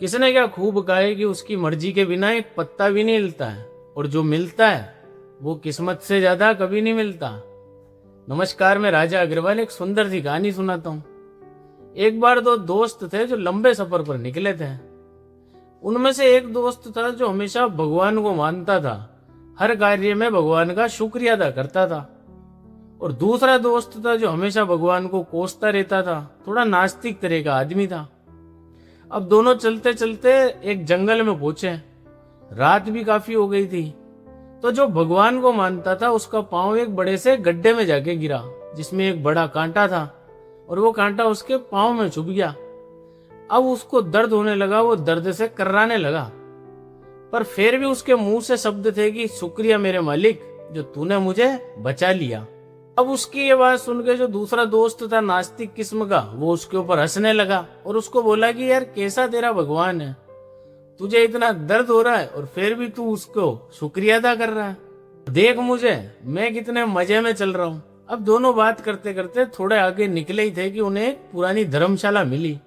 किसने क्या खूब कहा है कि उसकी मर्जी के बिना एक पत्ता भी नहीं हिलता है, और जो मिलता है वो किस्मत से ज्यादा कभी नहीं मिलता। नमस्कार, मैं राजा अग्रवाल एक सुंदर सी कहानी सुनाता हूँ। एक बार दो दोस्त थे जो लंबे सफर पर निकले थे। उनमें से एक दोस्त था जो हमेशा भगवान को मानता था, हर कार्य में भगवान का शुक्रिया अदा करता था। और दूसरा दोस्त था जो हमेशा भगवान को कोसता रहता था, थोड़ा नास्तिक तरह का आदमी था। अब दोनों चलते चलते एक जंगल में पहुंचे। रात भी काफी हो गई थी। तो जो भगवान को मानता था उसका पांव एक बड़े से गड्ढे में जाके गिरा, जिसमें एक बड़ा कांटा था, और वो कांटा उसके पांव में चुभ गया। अब उसको दर्द होने लगा, वो दर्द से कर्राने लगा। पर फिर भी उसके मुंह से शब्द थे कि शुक्रिया मेरे मालिक, जो तूने मुझे बचा लिया। अब उसकी ये बात सुन के जो दूसरा दोस्त था नास्तिक किस्म का, वो उसके ऊपर हंसने लगा और उसको बोला कि यार कैसा तेरा भगवान है, तुझे इतना दर्द हो रहा है और फिर भी तू उसको शुक्रिया अदा कर रहा है। देख मुझे, मैं कितने मजे में चल रहा हूँ। अब दोनों बात करते करते थोड़े आगे निकले ही थे कि उन्हें एक पुरानी धर्मशाला मिली।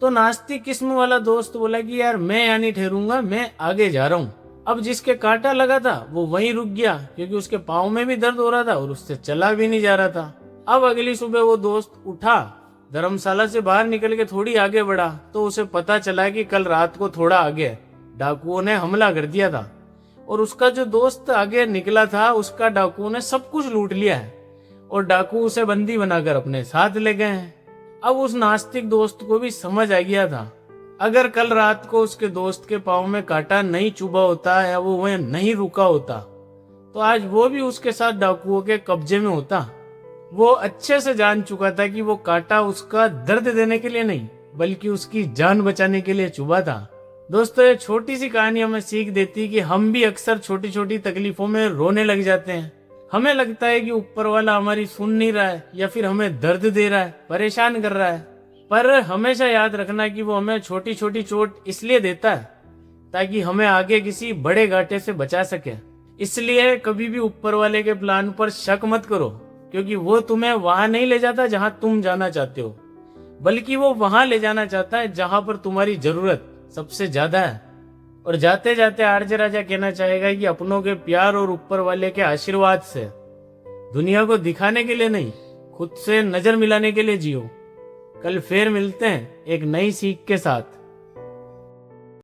तो नास्तिक किस्म वाला दोस्त बोला कि यार मैं यहाँ नहीं ठहरूंगा, मैं आगे जा रहा हूँ। अब जिसके कांटा लगा था वो वहीं रुक गया, क्योंकि उसके पाँव में भी दर्द हो रहा था और उससे चला भी नहीं जा रहा था। अब अगली सुबह वो दोस्त उठा, धर्मशाला से बाहर निकल के थोड़ी आगे बढ़ा, तो उसे पता चला कि कल रात को थोड़ा आगे डाकुओं ने हमला कर दिया था, और उसका जो दोस्त आगे निकला था उसका डाकुओं ने सब कुछ लूट लिया है, और डाकू उसे बंदी बनाकर अपने साथ ले गए हैं। अब उस नास्तिक दोस्त को भी समझ आ गया था, अगर कल रात को उसके दोस्त के पाँव में कांटा नहीं चुभा होता या वो वह नहीं रुका होता, तो आज वो भी उसके साथ डाकुओं के कब्जे में होता। वो अच्छे से जान चुका था कि वो कांटा उसका दर्द देने के लिए नहीं, बल्कि उसकी जान बचाने के लिए चुभा था। दोस्तों, ये छोटी सी कहानी हमें सीख देती कि हम भी अक्सर छोटी छोटी तकलीफों में रोने लग जाते हैं। हमें लगता है कि ऊपर वाला हमारी सुन नहीं रहा है, या फिर हमें दर्द दे रहा है, परेशान कर रहा है। पर हमेशा याद रखना कि वो हमें छोटी छोटी चोट इसलिए देता है ताकि हमें आगे किसी बड़े घाटे से बचा सके। इसलिए कभी भी ऊपर वाले के प्लान पर शक मत करो, क्योंकि वो तुम्हें वहां नहीं ले जाता जहां तुम जाना चाहते हो, बल्कि वो वहां ले जाना चाहता है जहां पर तुम्हारी जरूरत सबसे ज्यादा है। और जाते जाते आरजे राजा कहना चाहेगा कि अपनों के प्यार और ऊपर वाले के आशीर्वाद से दुनिया को दिखाने के लिए नहीं, खुद से नजर मिलाने के लिए जियो। कल फिर मिलते हैं एक नई सीख के साथ।